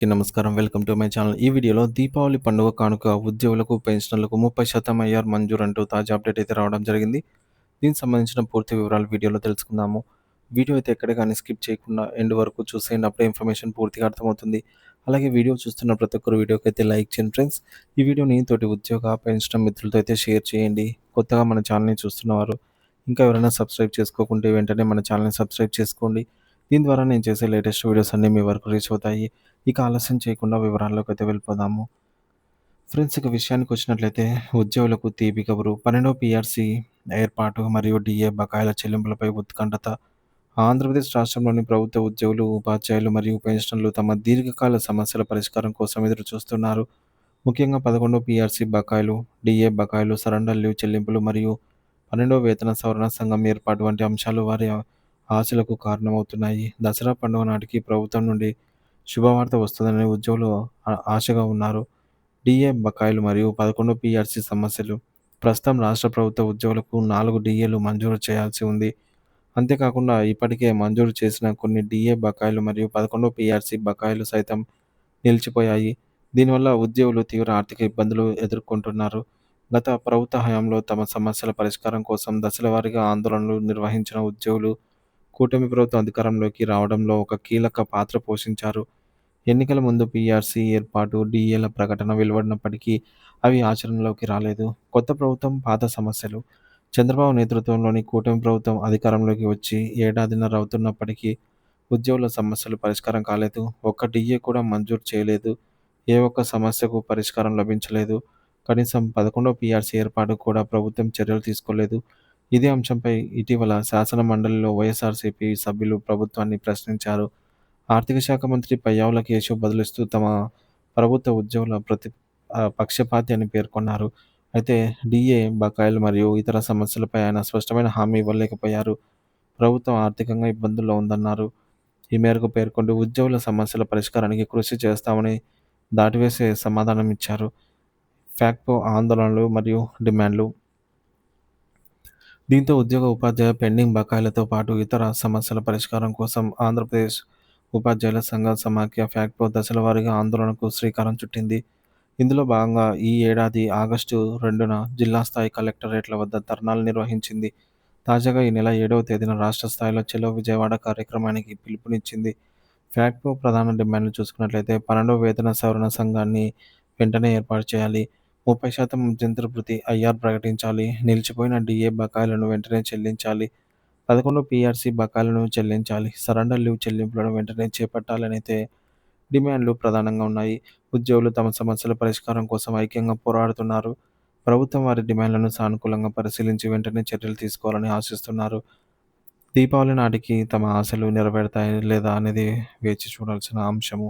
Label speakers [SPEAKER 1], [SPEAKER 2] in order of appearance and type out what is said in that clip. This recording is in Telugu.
[SPEAKER 1] నమస్కారం. Welcome to my channel. ఈ వీడియోలో దీపావళి పండుగ కానుక ఉద్యోగులకు, పెన్షనర్లకు 30% ఐఆర్ మంజూరంటూ తాజా అప్డేట్ అయితే రావడం జరిగింది. దీనికి సంబంధించిన పూర్తి వివరాలు వీడియోలో తెలుసుకుందాము. వీడియో అయితే ఎక్కడ గాని స్కిప్ చేయకుండా ఎండ్ వరకు చూసేయండి. అప్పుడే ఇన్ఫర్మేషన్ పూర్తిగా అర్థమవుతుంది. అలాగే వీడియో చూస్తున్న ప్రతి ఒక్కరు వీడియోకైతే లైక్ చేయండి ఫ్రెండ్స్. ఈ వీడియోని తోటి ఉద్యోగ, పెన్షనర్ మిత్రులతో అయితే షేర్ చేయండి. కొత్తగా మన ఛానల్‌ని చూస్తున్నవారు ఇంకా ఎవరైనా సబ్స్క్రైబ్ చేసుకోకుంటే వెంటనే మన ఛానల్‌ని సబ్స్క్రైబ్ చేసుకోండి. దీని ద్వారా నేను చేసే లేటెస్ట్ వీడియోస్ అన్నీ మీ వరకు రీచ్ అవుతాయి. ఇక ఆలస్యం చేయకుండా వివరాల్లోకైతే వెళ్ళిపోదాము. ఫ్రెండ్స్ ఇక విషయానికొచ్చినట్లయితే ఉద్యోగులకు తీపి కబురు. 12వ పీఆర్సీ ఏర్పాటు మరియు డీఏ బకాయిల చెల్లింపులపై ఉత్కంఠత. ఆంధ్రప్రదేశ్ రాష్ట్రంలోని ప్రభుత్వ ఉద్యోగులు, ఉపాధ్యాయులు మరియు పెన్షనర్లు తమ దీర్ఘకాల సమస్యల పరిష్కారం కోసం ఎదురు చూస్తున్నారు. ముఖ్యంగా 11వ పీఆర్సీ బకాయిలు, డీఏ బకాయిలు, సరెండర్ లీవ్ చెల్లింపులు మరియు 12వ వేతన సవరణ సంఘం ఏర్పాటు వంటి అంశాలు వారి ఆశలకు కారణమవుతున్నాయి. దసరా పండుగ నాటికి ప్రభుత్వం నుండి శుభవార్త వస్తుందని ఉద్యోగులు ఆశగా ఉన్నారు. డీఏ బకాయిలు మరియు 11 పీఆర్సీ సమస్యలు. ప్రస్తుతం రాష్ట్ర ప్రభుత్వ ఉద్యోగులకు 4 డీఏలు మంజూరు చేయాల్సి ఉంది. అంతేకాకుండా ఇప్పటికే మంజూరు చేసిన కొన్ని డీఏ బకాయిలు మరియు 11 పీఆర్సీ బకాయిలు సైతం నిలిచిపోయాయి. దీనివల్ల ఉద్యోగులు తీవ్ర ఆర్థిక ఇబ్బందులు ఎదుర్కొంటున్నారు. గత ప్రభుత్వ హయాంలో తమ సమస్యల పరిష్కారం కోసం దశల వారీగా ఆందోళనలు నిర్వహించిన ఉద్యోగులు కూటమి ప్రభుత్వం అధికారంలోకి రావడంలో ఒక కీలక పాత్ర పోషించారు. ఎన్నికల ముందు పీఆర్సీ ఏర్పాటు, డీఏల ప్రకటన వెలువడినప్పటికీ అవి ఆచరణలోకి రాలేదు. కొత్త ప్రభుత్వం, పాత సమస్యలు. చంద్రబాబు నేతృత్వంలోని కూటమి ప్రభుత్వం అధికారంలోకి వచ్చి ఏడాదిన్నర అవుతున్నప్పటికీ ఉద్యోగుల సమస్యలు పరిష్కారం కాలేదు. ఒక్క డీఏ కూడా మంజూరు చేయలేదు. ఏ ఒక్క సమస్యకు పరిష్కారం లభించలేదు. కనీసం 11వ పీఆర్సీ ఏర్పాటుకు కూడా ప్రభుత్వం చర్యలు తీసుకోలేదు. ఇదే అంశంపై ఇటీవల శాసన మండలిలో వైఎస్ఆర్సీపీ సభ్యులు ప్రభుత్వాన్ని ప్రశ్నించారు. ఆర్థిక శాఖ మంత్రి పయ్యావుల కేశవ్ బదులిస్తూ తమ ప్రభుత్వ ఉద్యోగుల పక్షపాతి అని పేర్కొన్నారు. అయితే డీఏ బకాయిలు మరియు ఇతర సమస్యలపై ఆయన స్పష్టమైన హామీ ఇవ్వలేకపోయారు. ప్రభుత్వం ఆర్థికంగా ఇబ్బందుల్లో ఉందన్నారు. ఈ మేరకు పేర్కొంటూ ఉద్యోగుల సమస్యల పరిష్కారానికి కృషి చేస్తామని దాటివేసే సమాధానం ఇచ్చారు. ఫ్యాక్టో ఆందోళనలు మరియు డిమాండ్లు. దీంతో ఉద్యోగ, ఉపాధ్యాయ పెండింగ్ బకాయిలతో పాటు ఇతర సమస్యల పరిష్కారం కోసం ఆంధ్రప్రదేశ్ ఉపాధ్యాయుల సంఘ సమాఖ్య ఫ్యాక్టో దశల వారీగా ఆందోళనకు శ్రీకారం చుట్టింది. ఇందులో భాగంగా ఈ ఏడాది ఆగస్టు 2న జిల్లా స్థాయి కలెక్టరేట్ల వద్ద ధర్నాలు నిర్వహించింది. తాజాగా ఈ నెల 7వ తేదీన రాష్ట్ర స్థాయిలో చలో విజయవాడ కార్యక్రమానికి పిలుపునిచ్చింది. ఫ్యాక్టో ప్రధాన డిమాండ్లు చూసుకున్నట్లయితే 12వ వేతన సవరణ సంఘాన్ని వెంటనే ఏర్పాటు చేయాలి. 30% మధ్యంతర భృతి ఐఆర్ ప్రకటించాలి. నిలిచిపోయిన డీఏ బకాయిలను వెంటనే చెల్లించాలి. 11 పీఆర్సీ బకాయిలను చెల్లించాలి. సరెండర్ లీవ్ చెల్లింపులను వెంటనే చేపట్టాలనైతే డిమాండ్లు ప్రధానంగా ఉన్నాయి. ఉద్యోగులు తమ సమస్యల పరిష్కారం కోసం ఐక్యంగా పోరాడుతున్నారు. ప్రభుత్వం వారి డిమాండ్లను సానుకూలంగా పరిశీలించి వెంటనే చర్యలు తీసుకోవాలని ఆశిస్తున్నారు. దీపావళి నాటికి తమ ఆశలు నెరవేరుతాయా లేదా అనేది వేచి చూడాల్సిన అంశము.